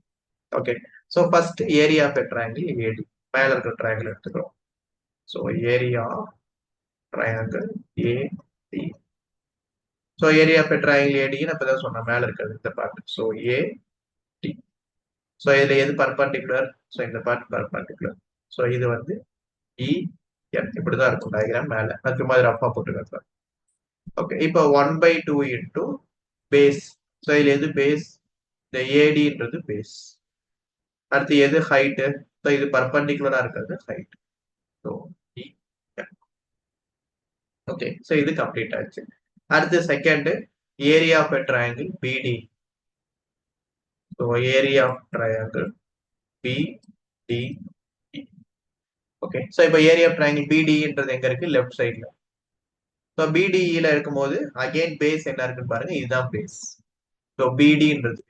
Okay, so first area of a triangle AD, மேல இருக்கிற ட்ரையாங்கிள் எடுத்துக்கிறோம். So area triangle AD. So area of a triangle AD நான் இப்பதான் சொன்னேன் மேல இருக்கிறது இந்த பார்ட். So AD. So இதுல எது பர்பண்டிகுலர்? So இந்த பார்ட் பர்பண்டிகுலர். So இது வந்து EN. இப்படிதான் இருக்கும் டயக்ராம் மேல. அது சும்மா ரஃபா போட்டுருக்காங்க. ஓகே, இப்போ 1/2 இன்டூ பேஸ். ஸோ இதுல எது பேஸ்? இந்த ஏடின்றது பேஸ். அடுத்து எது ஹைட்? ஸோ இது பர்பண்டிகுலரா இருக்கிறது ஹைட். ஸோ ஓகே, ஸோ இது கம்ப்ளீட் ஆச்சு. அடுத்து second area of a triangle BD. So area of triangle BD. Okay, so இப்போ ஏரியா ஆஃப் ட்ரையாங்கிள் பிடின்றது எங்க இருக்கு? லெஃப்ட் சைட்ல. ஸோ பிடிஇல இருக்கும்போது அகைன் பேஸ் என்ன இருக்குன்னு பாருங்க, இதுதான் பேஸ். ஸோ பிடின்றது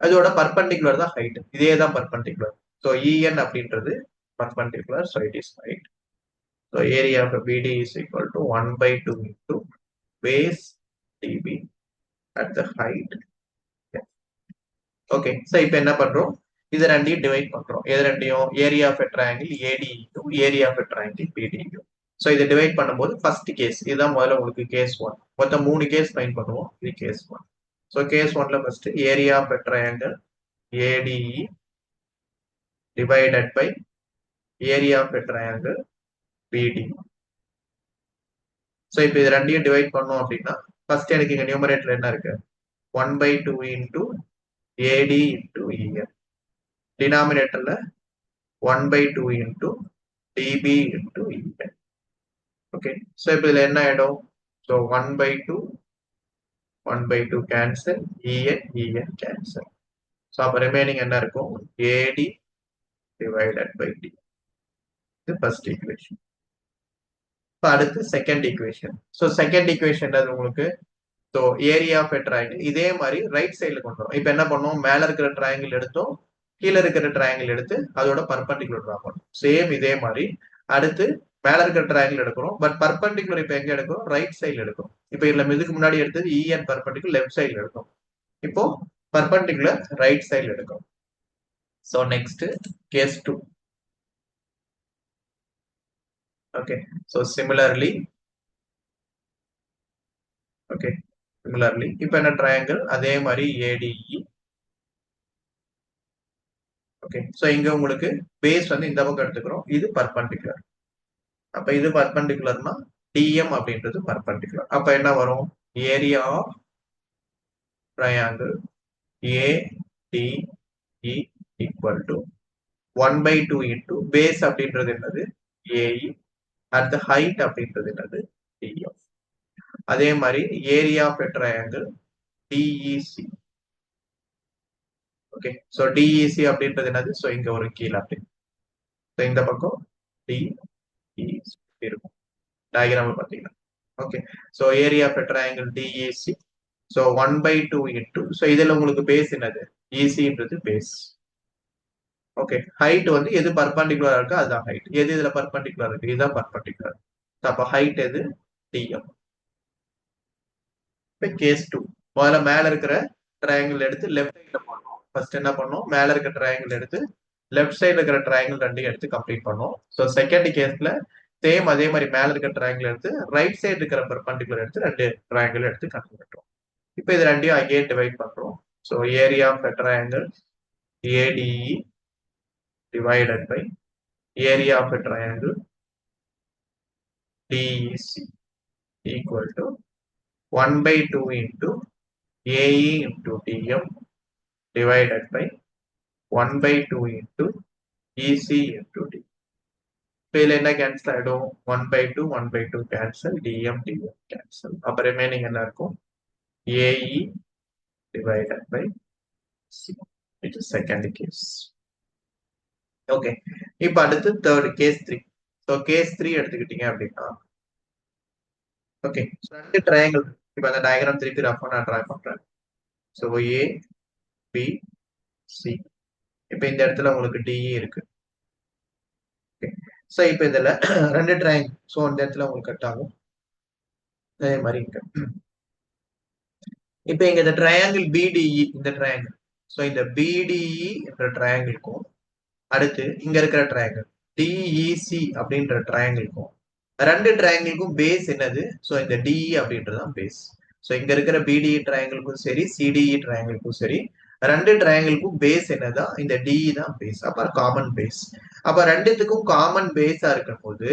அதோட பர்பண்டிகுலர் தான் ஹைட். இதே தான் பர்பண்டிகுலர். ஸோ இஎன் அப்படின்றது perpendicular. So it is height. So area of BD is equal to 1/2 into base DB at the height. Okay, so இப்போ என்ன பண்றோம்? இது ரெண்டையும் டிவைட் பண்றோம். எது ரெண்டையும்? Area of a triangle AD into area of a triangle BD. So இதை divide பண்ணும்போது ஃபர்ஸ்ட் கேஸ் இதுதான் முதல்ல உங்களுக்கு கேஸ் 1. மொத்தம் 3 கேஸ் ஃபைண்ட் பண்ணுவோம். இது கேஸ் 1. ஸோ கேஸ் 1ல first area of a triangle ADE divided by area of a triangle BD. So இப்போ இது ரெண்டையும் டிவைட் பண்ணோம் அப்படின்னா ஃபர்ஸ்ட் எனக்கு இங்க நியூமரேட்டர் என்ன இருக்கு? 1/2 இன்டூ ஏடி இன்டூ இஎன். டினாமினேட்டர்ல 1/2 into DB into EN. Okay, so இப்போ இதுல என்ன ஆயிடும்? So 1/2 cancel, EN cancel. So அப்போ ரிமைனிங் என்ன இருக்கும்? AD divided by D. இது ஃபர்ஸ்ட் ஈக்குவேஷன். அடுத்து second equation. So second equation அது உங்களுக்கு so area of a triangle இதே மாதிரி ரைட் சைடில் கொண்டு வரும். இப்போ என்ன பண்ணுவோம், மேலே இருக்கிற ட்ரையாங்கிள் எடுத்தோம், கீழே இருக்கிற ட்ரையாங்கிள் எடுத்து அதோட பர்பண்டிகுலர் ட்ரா பண்ணும். சேம் இதே மாதிரி அடுத்து மேலே இருக்கிற ட்ரையாங்கிள் எடுக்கிறோம், பட் பர்பண்டிகுலர் இப்போ எங்க எடுக்கிறோம், ரைட் சைடில் எடுக்கிறோம். இப்போ இதில் இதுக்கு முன்னாடி எடுத்தது இஎன் பர்பண்டிகுலர் லெஃப்ட் சைடில் எடுக்கும். இப்போ பர்பண்டிகுலர் ரைட் சைடில் எடுக்கும். So next case 2. Okay, so similarly இப்போ என்ன ட்ரையாங்கிள் அதே மாதிரி ஏடிஇ. ஓகே, ஸோ இங்க உங்களுக்கு பேஸ் வந்து இந்த பக்கம் எடுத்துக்கிறோம், இது பர்பண்டிகுலர். அப்ப இது பர்பண்டிகுலர்னா டிஎம் அப்படின்றது பர்பண்டிகுலர். அப்ப என்ன வரும், area of triangle ADE equal to 1/2 into base அப்படின்றது என்னது ஏஇ, அடுத்த ஹைட் அப்படின்றது என்னது டிஎம். அதே மாதிரி area of a triangle DEC. Okay, so DEC அப்படின்றது என்னது, ஸோ இங்க ஒரு கீழே அப்படி, ஸோ இந்த பக்கம் டிஇசி இருக்கும் டயக்ராம் பார்த்தீங்கன்னா. Okay, so area of a triangle DEC, so 1/2 into, so இதுல உங்களுக்கு பேஸ் என்னது இசின்றது பேஸ். ஓகே, ஹைட் வந்து எது பர்பண்டிகுலரா இருக்கோ அதுதான் ஹைட், எது இதுல பர்பண்டிகுலர் இருக்கு இதுதான் பர்பண்டிகுலர். அப்ப ஹைட் எது டிஎம். இப்போ கேஸ் 2 முதல்ல மேல இருக்கிற ட்ரையாங்கிள் எடுத்து லெஃப்ட் சைட்ல பண்ணோம். ஃபர்ஸ்ட் என்ன பண்ணோம், மேல இருக்கிற ட்ரையாங்கிள் எடுத்து லெஃப்ட் சைடுல இருக்கிற ட்ரையாங்கிள் ரெண்டையும் எடுத்து கம்ப்ளீட் பண்ணோம். ஸோ செகண்ட் கேஸ்ல சேம் அதே மாதிரி மேல இருக்கிற ட்ரையாங்கிள் எடுத்து ரைட் சைடு இருக்கிற பர்பண்டிகுலர் எடுத்து ரெண்டு ட்ரையாங்கிள் எடுத்து கம்ப்ளீட் பண்றோம். இப்போ இது ரெண்டையும் அகைன் டிவைட் பண்றோம். So area of triangle ADE divided by area of a triangle DEC equal to 1/2 into AE into DM divided by 1/2 into EC into D. இப்போ இதில் என்ன கேன்சல் ஆகிடும், 1/2 1/2 கேன்சல், DM DM கேன்சல். அப்போ remaining என்ன இருக்கும், AE divided by C. It is second case. Okay, இப்போ அடுத்து third case 3. So case 3 எடுத்துக்கிட்டீங்க அப்படின்னா, ஓகே ரெண்டு ட்ரையாங்கிள், இப்போ அந்த டயக்ராம் திருப்பி ரஃபா நான் ட்ரா பண்றேன். ஸோ ஏ பி சி, இப்போ இந்த இடத்துல உங்களுக்கு டிஇ இருக்கு. ஓகே, ஸோ இப்போ இதில் ரெண்டு ட்ரையாங்கிள், ஸோ இந்த இடத்துல உங்களுக்கு கட் ஆகும் அதே மாதிரி இங்க. இப்போ இங்க இந்த ட்ரையாங்கிள் பிடிஇ, இந்த ட்ரையாங்கிள், ஸோ இந்த பிடிஇ என்ற ட்ரையாங்கிள்க்கும் அடுத்து இங்க இருக்கிற ட்ரையாங்கிள் டிஇசி அப்படின்ற ட்ரையாங்கிள்க்கும் ரெண்டு ட்ரையாங்கிள்க்கும் பேஸ் என்னது, ஸோ இந்த டிஇ அப்படின்றதான் பேஸ். ஸோ இங்க இருக்கிற பிடிஇ ட்ரையாங்கிள்க்கும் சரி சிடிஇ ட்ரையாங்கிள்க்கும் சரி ரெண்டு ட்ரையாங்கிள்க்கும் பேஸ் என்னதான் இந்த டிஇ தான் பேஸ். அப்ப காமன் பேஸ். அப்ப ரெண்டுத்துக்கும் காமன் பேஸா இருக்கும் போது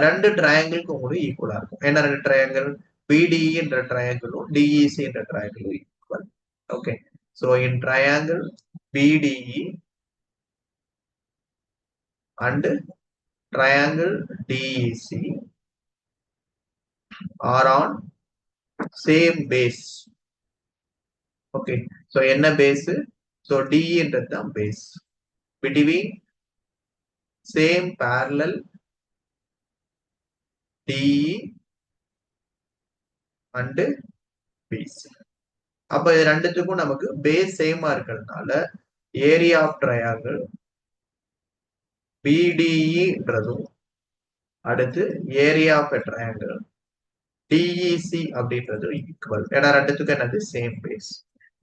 ரெண்டு ட்ரையாங்கிள்க்கும் கூட ஈக்குவலா இருக்கும். ஏன்னா ரெண்டு ட்ரையாங்கிள் பிடிஇ என்ற ட்ரையாங்கிளும் டிஇசி என்ற ட்ரையாங்கிளும் equal. Okay, so in triangle BDE and triangle DEC are on same base. Okay, so என்ன base, so DE என்றது தான் base between same parallel DE and BC. அப்ப இது ரெண்டுத்துக்கும் நமக்கு பேஸ் சேமா இருக்கிறதுனால ஏரியா ஆஃப் ட்ரையாங்கிள் பிடிஇன்றதும் அடுத்து area of a triangle DEC அப்படின்றது ஈக்குவல். ஏன்னா ரெண்டுத்துக்கும் என்னது சேம் பேஸ்.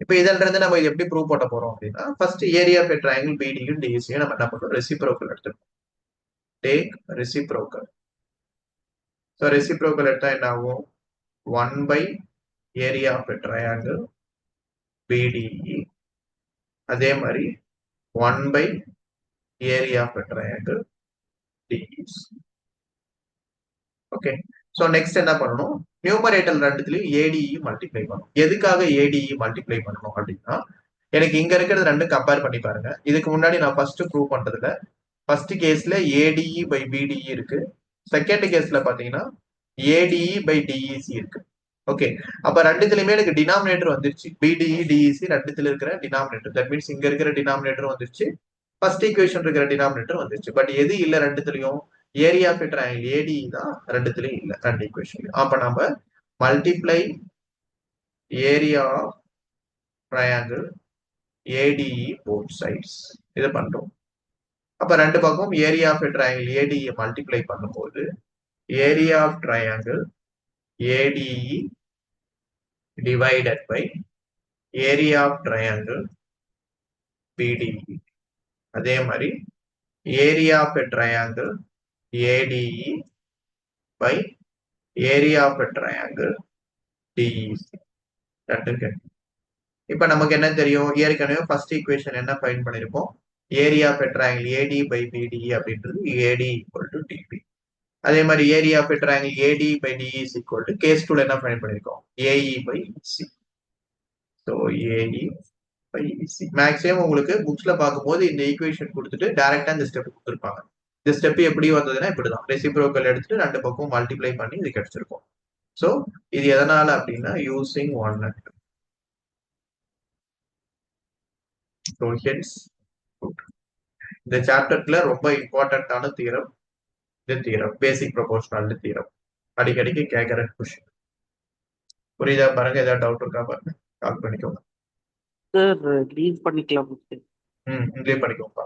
இப்போ இதுல இருந்து நம்ம இது எப்படி ப்ரூவ் பண்ண போறோம் அப்படின்னா, first area of a triangle பிடியும் டிஇசியும் நம்ம என்ன பண்றோம், ரெசிப்ரோக்கல் எடுத்துக்கணும். Take reciprocal. ஸோ ரெசிப்ரோக்கல் எடுத்தா என்ன ஆகும், 1 area of a triangle BDE அதே மாதிரி 1 area of a triangle DEC. Okay, so next என்ன பண்ணணும், நியூமரேட்டர் ரெண்டுத்துலயும் ஏடிஇ மல்டிப்ளை பண்ணணும். எதுக்காக ஏடிஇ மல்டிப்ளை பண்ணணும் அப்படின்னா, எனக்கு இங்க இருக்கிறது ரெண்டும் கம்பேர் பண்ணி பாருங்க. இதுக்கு முன்னாடி நான் ஃபர்ஸ்ட் ப்ரூவ் பண்றதுல ஃபர்ஸ்ட் கேஸ்ல ஏடிஇ பை பிடிஇ இருக்கு, செகண்ட் கேஸ்ல பாத்தீங்கன்னா ஏடிஇ பை டிஇசி இருக்கு. ஓகே, அப்ப ரெண்டுத்துலயுமே எனக்கு டினாமினேட்டர் வந்துருச்சு, பிடிஇ டிஇசி ரெண்டுத்துல இருக்கிற டினாமினேட்டர். தட் மீன்ஸ் இங்க இருக்கிற டினாமினேட்டர் வந்துருச்சு, ஃபர்ஸ்ட் ஈக்குவேஷன் இருக்கிற டினாமினேட்டர் வந்துருச்சு. பட் எது இல்ல ரெண்டுத்துலயும், ஏரியா ஆஃப் ட்ரையாங்கிள் ஏடி தான் ரெண்டுத்துலயும் இல்லை, ரெண்டு ஈக்குவேஷன். அப்ப நம்ம multiply area of triangle ADE both sides இதை பண்றோம். அப்ப ரெண்டு பக்கம் area of triangle ADE multiply பண்ணும்போது area of triangle ADE divided by area of triangle BDE. அதே மாதிரி area of triangle ADE by area of triangle DEC ரெண்டும் கிடைக்கும். இப்ப நமக்கு என்ன தெரியும், ஏற்கனவே ஃபர்ஸ்ட் ஈக்குவேஷன் என்ன ஃபைண்ட் பண்ணிருப்போம், area of triangle AD by BDE அப்படின்றது ஏடி ஈக்குவல் டு டிபி. அதே மாதிரி area of triangle AD by DE is equal to case டூல என்ன ஃபைண்ட் பண்ணிருக்கோம், AE by C. So AE by C. Maximum உங்களுக்கு புக்ஸ்ல பார்க்கும்போது இந்த ஈக்குவேஷன் கொடுத்துட்டு டைரக்டா இந்த ஸ்டெப் கொடுத்துருப்பாங்க. இந்த ஸ்டெப் எப்படி வந்ததுன்னா இப்படிதான், ரெசிப்ரோக்கல் எடுத்துட்டு ரெண்டு பக்கம் மல்டிப்ளை பண்ணி இது கிடைச்சிருக்கும். ஸோ இது எதனால அப்படின்னா using one and two. So hence இந்த சாப்டர்ல ரொம்ப இம்பார்ட்டன்டான தியரம் இந்த தியரம், பேசிக் ப்ரொபோர்ஷனாலிட்டி தியரம். அடிக்கடிக்கு கேட்கற கொஸ்டின். புரியுதா பாருங்க, ஏதாவது டவுட் இருக்கா பாருங்க, கால் பண்ணிக்கோங்க. சார் லீவ் பண்ணிக்கலாம் சார். இங்கேயே பண்ணிக்கோங்க.